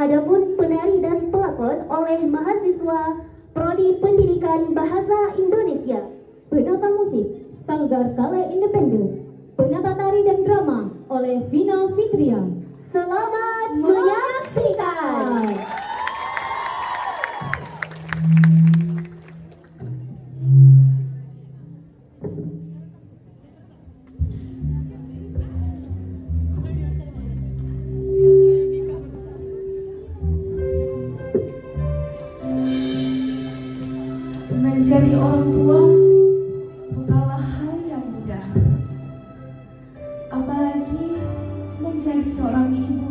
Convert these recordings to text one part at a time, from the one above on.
Adapun penari dan pelakon oleh mahasiswa Prodi Pendidikan Bahasa Indonesia. Penata musik Sanggar Kale Independen. Penata tari dan drama oleh Vina Fitria. Selamat menyaksikan. Menjadi orang tua bukanlah hal yang mudah, apalagi menjadi seorang ibu.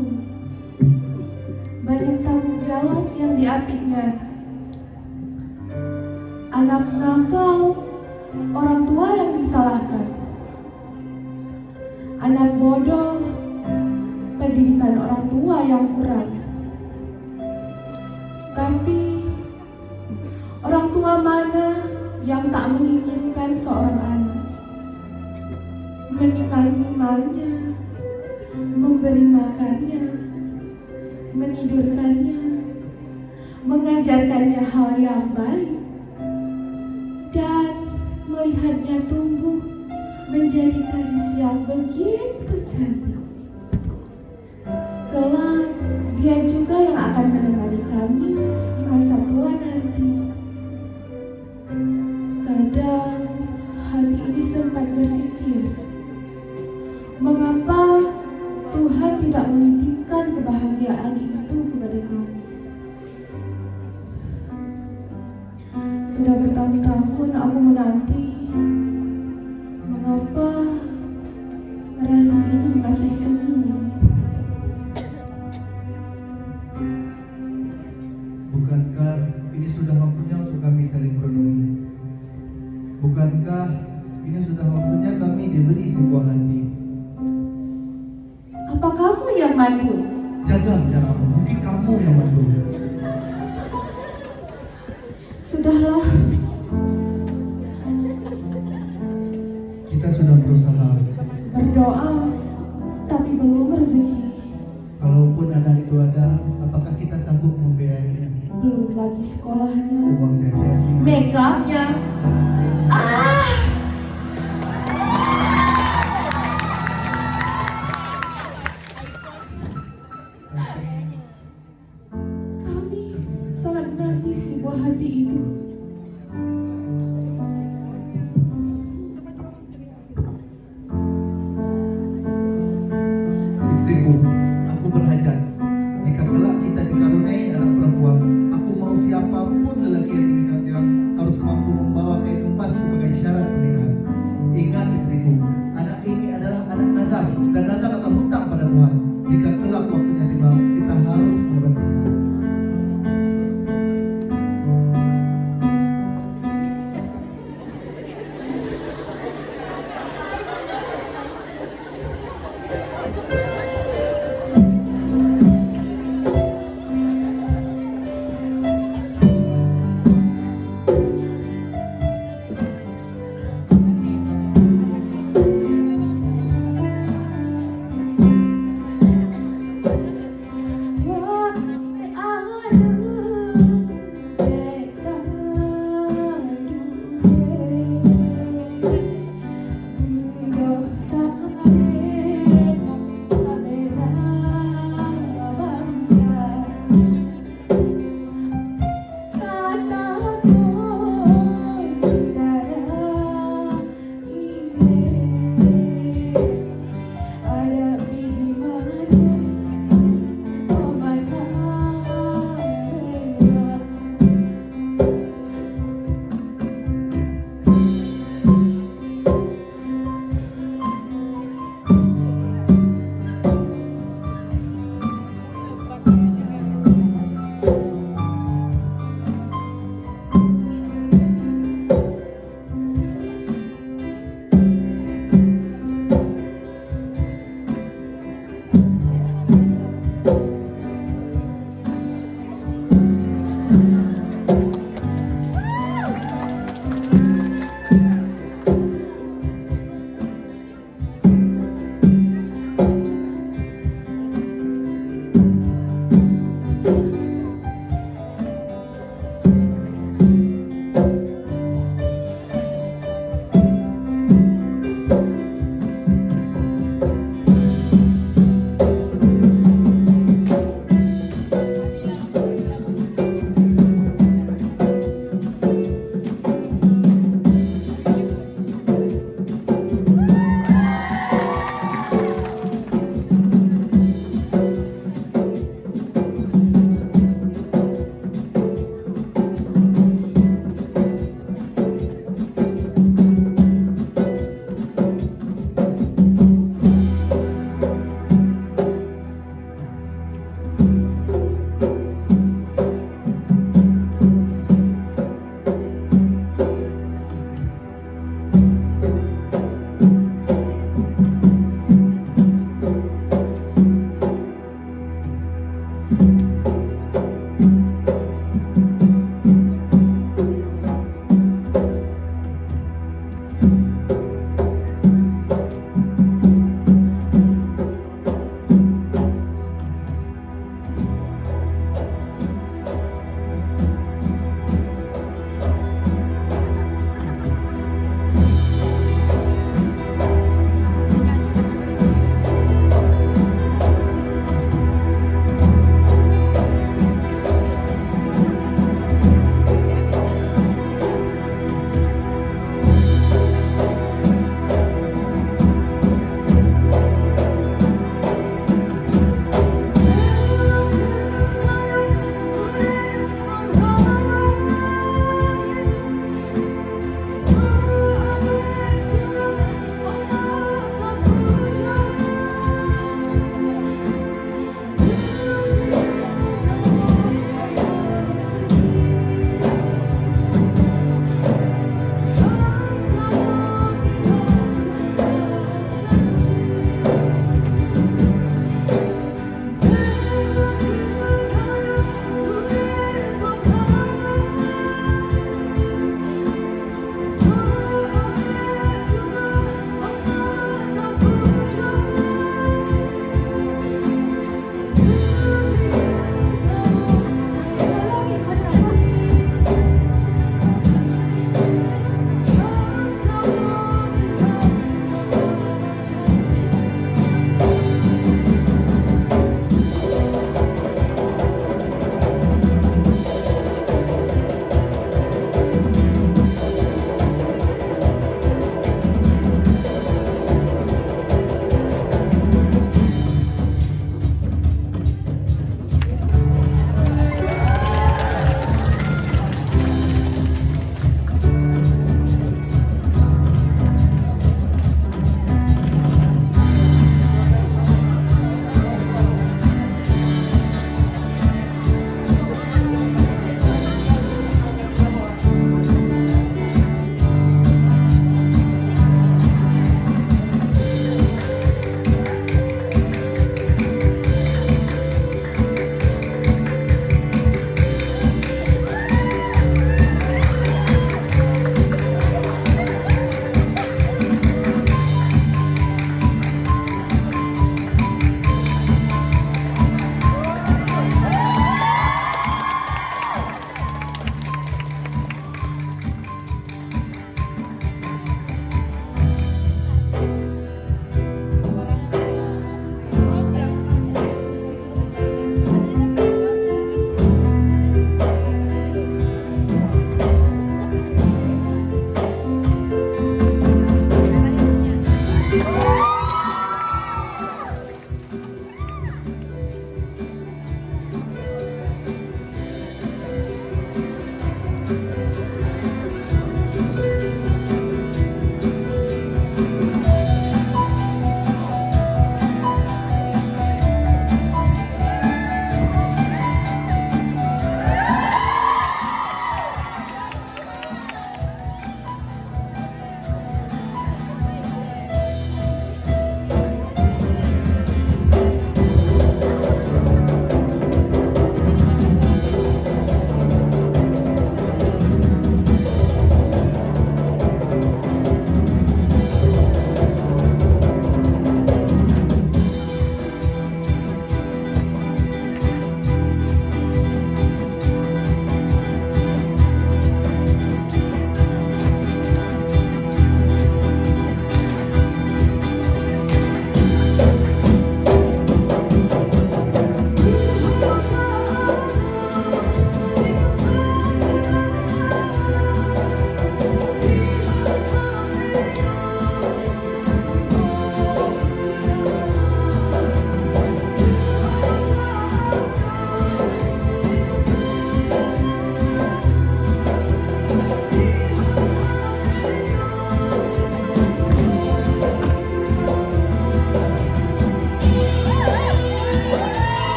Banyak tanggung jawab yang diambilnya. Anak nakal, orang tua yang disalahkan. Anak bodoh, pendidikan orang tua yang kurang. Tapi orang tua mana yang tak menginginkan seorang anak menimang-nimangnya, memberi makannya, menidurkannya, mengajarkannya hal yang baik, dan melihatnya tumbuh menjadi gadis yang begitu cantik. Kelak, dia juga yang akan menemani kami di masa tua nanti. Kadang hati ini sempat berpikir, mengapa Tuhan tidak menitipkan kebahagiaan itu kepada kami? Sudah bertahun-tahun aku menanti, mengapa ranum ini masih sunyi? Bukankah ini sudah waktunya untuk kami saling merenungi? Bukankah ini sudah waktunya kami diberi sebuah hati? Apa kamu yang mandul? Jaga bicaramu, mungkin kamu yang mandul. Sudahlah, Kita sudah berusaha. berdoa, tapi belum rezeki. Kalaupun anak itu ada, apakah kita sanggup membiayainya? Belum lagi sekolahnya, Uang jajan. make upnya. Kami sangat menanti sebuah hati itu. Istriku, aku berhajat. Jika kelak kita dikaruniai anak perempuan, aku mau siapapun lelaki yang diminatnya harus mampu membawa kain emas sebagai syarat pernikahan. Ingat istriku, anak ini adalah anak nazar, dan nazar adalah hutang pada Tuhan. Jika kelak waktunya tiba, kita harus menepatinya.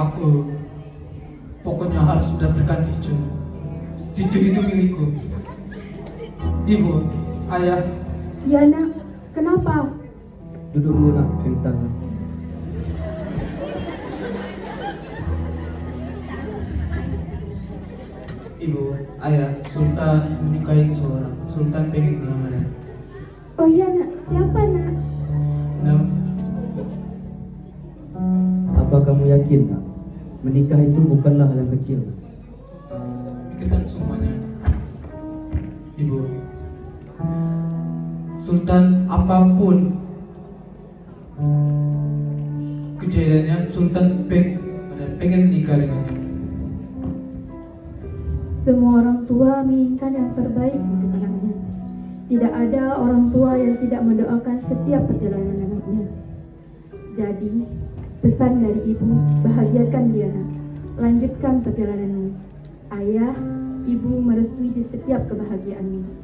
Aku pokoknya harus mendapatkan si Jun. Si Jun itu milikku. Ibu, ayah, Ya nak, kenapa? Duduk dulu nak, ceritakan. ibu, ayah, Sultan menikahi seseorang. Sultan pengen melamarnya. Oh iya nak, siapa nak? Nah, Apa kamu yakin nak? Menikah itu bukanlah hal yang kecil. pikirkan semuanya. Ibu, Sultan apapun kejadiannya, Sultan pengen menikah dengannya. Semua orang tua menginginkan yang terbaik untuk anaknya. Tidak ada orang tua yang tidak mendoakan setiap perjalanan anaknya. Jadi, pesan dari ibu, bahagiakan dia nak. Lanjutkan perjalananmu. Ayah, ibu merestui di setiap kebahagiaanmu.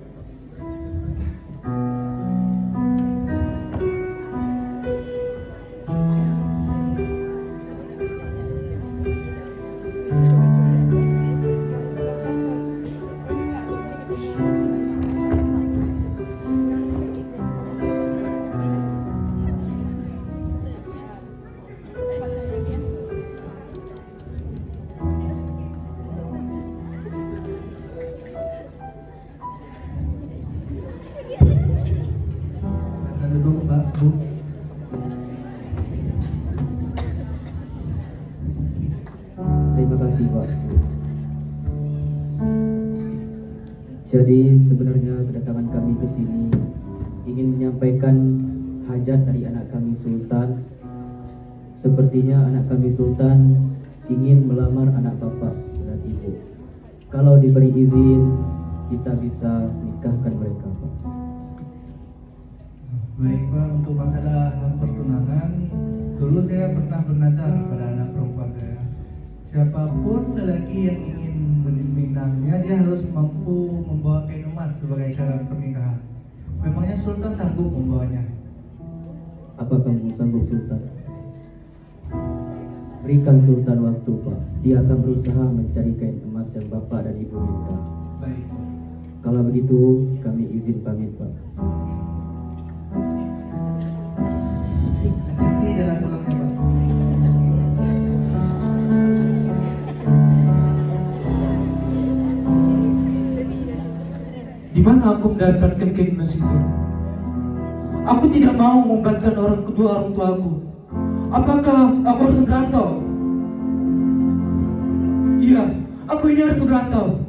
Silakan duduk Mbak, Bu. Terima kasih Pak. Jadi sebenarnya kedatangan kami ke sini ingin menyampaikan hajat dari anak kami Sultan. Sepertinya anak kami Sultan ingin melamar anak bapak dan ibu. Kalau diberi izin, kita bisa nikahkan mereka Pak. Baik Pak, untuk masalah pertunangan, dulu saya pernah bernazar pada anak perempuan saya. Siapapun lelaki yang ingin meminangnya, dia harus mampu membawa kain emas sebagai syarat pernikahan. Memangnya Sultan sanggup membawanya? Apa kamu sanggup Sultan? Berikan Sultan waktu Pak. Dia akan berusaha mencari kain emas yang bapak dan ibu minta. Baik. Kalau begitu, kami izin pamit Pak. Hati-hati jalan pulangnya Pak. Di mana aku mendapatkan kain emas itu? Aku tidak mau membebankan kedua orang tuaku. Apakah aku harus merantau? Iya, aku ini harus merantau.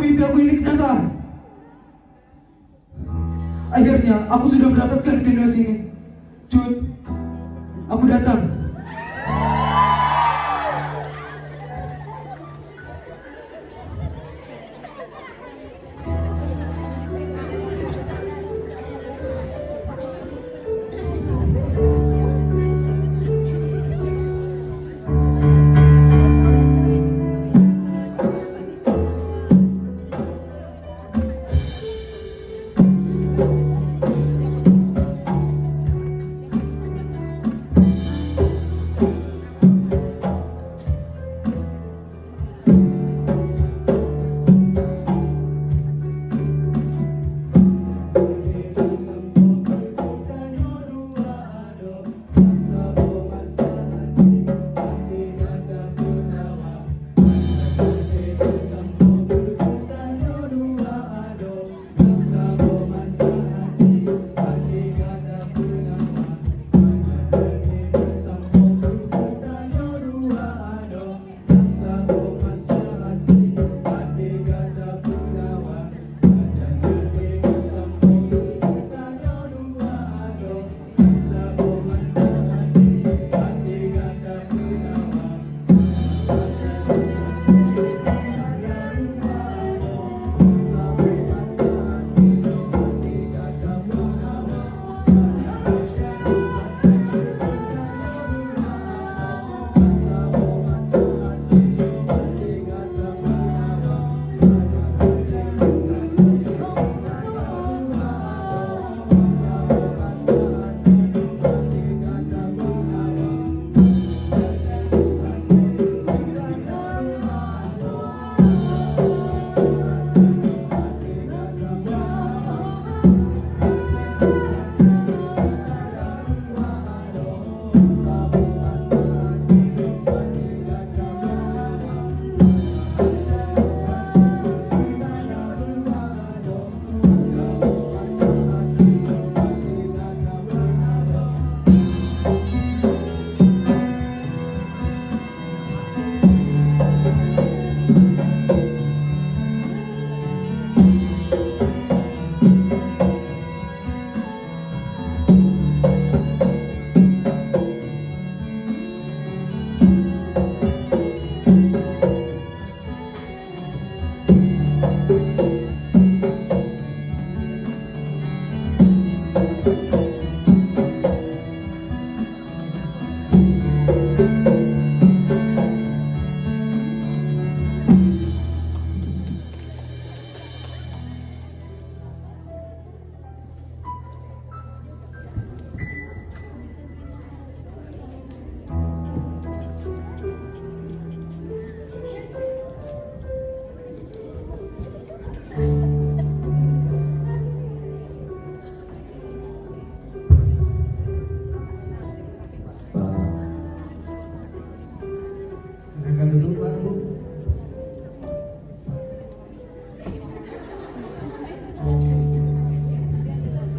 mimpi aku ini kenyataan. Akhirnya aku sudah mendapatkan generasi ini. Cut, aku datang.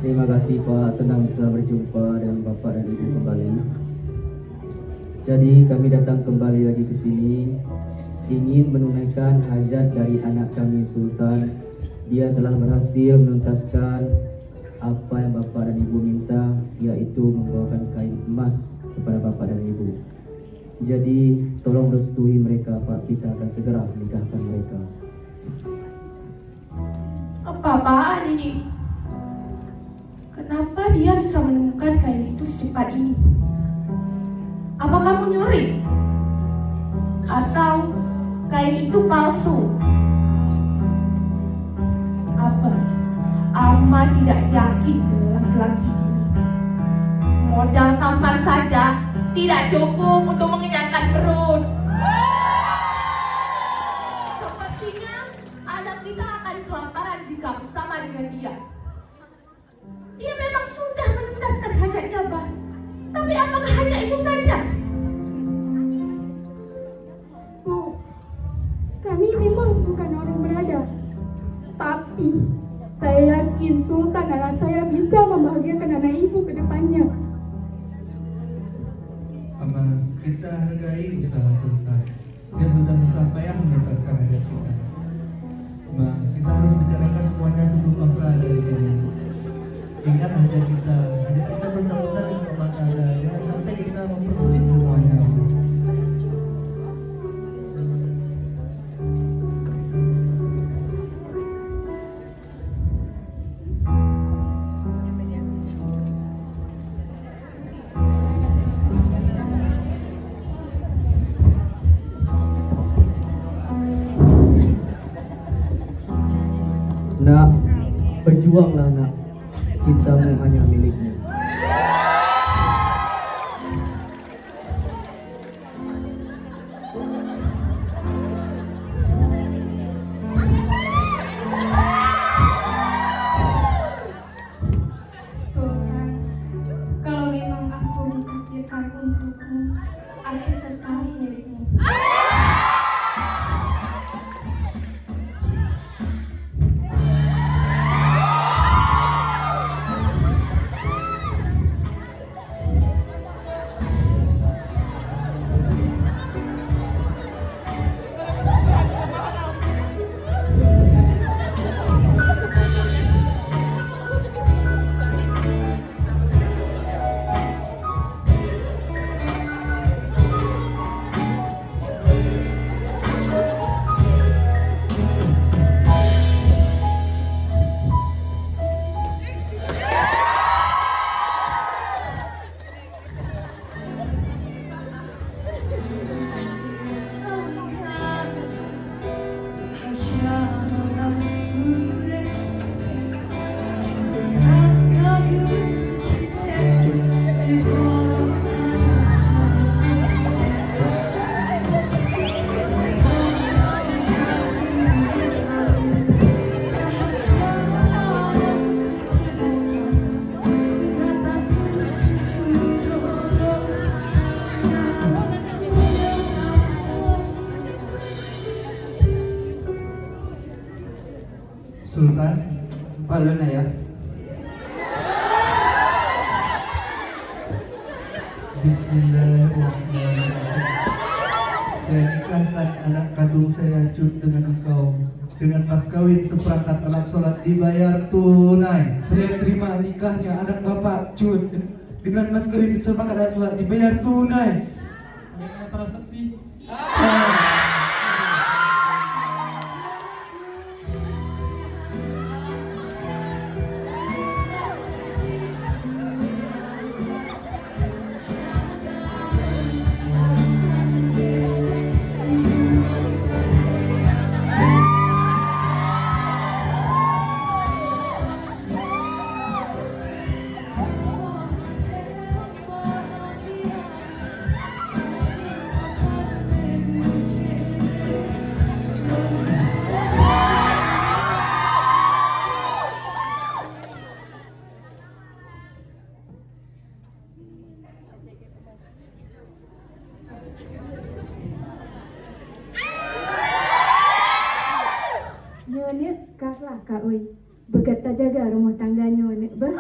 Terima kasih Pak, senang bisa berjumpa dengan Bapak dan Ibu kembali. Jadi kami datang kembali lagi ke sini ingin menunaikan hajat dari anak kami Sultan. Dia telah berhasil menuntaskan apa yang Bapak dan Ibu minta, yaitu membawakan kain emas kepada Bapak dan Ibu. Jadi tolong restui mereka Pak, kita akan segera menikahkan mereka. Apa-apaan ini? Kenapa dia bisa menemukan kain itu secepat ini? Apa kamu nyuri? Atau kain itu palsu? Apa? Ama tidak yakin dengan laki-laki ini. Modal tampan saja tidak cukup untuk mengenyangkan perut. Sepertinya anak kita akan kelaparan jika bersama dengan dia. Dia memang sudah menuntaskan hajatnya, Bah. Tapi apakah hanya itu saja? Bu, kami memang bukan orang berada. Tapi saya yakin Sultan anak saya bisa membahagiakan anak ibu ke depannya. Ama, kita hargai usaha Sultan. Dia sudah susah payah menuntaskan hajat kita. Ma, kita harus bicarakan semuanya sebelum Pak berada di sini. Ingat aja kita, jadi kita bersangkutan dengan pemakaran, ya, sampai kita mempersulit semuanya. Nak, berjuanglah nak. Cintamu hanya milikmu. Sultan, kalau memang aku ditakdirkan untukmu, aku tetap milikmu. Sultan, Balon ya. Bismillahirrahmanirrahim. Saya nikahkan anak kandung saya Cut dengan engkau dengan mas kawin seperangkat alat sholat dibayar tunai. Saya terima nikahnya anak Bapak Cut dengan mas kawin sepakat alat sholat dibayar tunai. Dengan para saksi. Nyonya, kaklah kak oi. Begat tak jaga rumah tangganya, nek bah.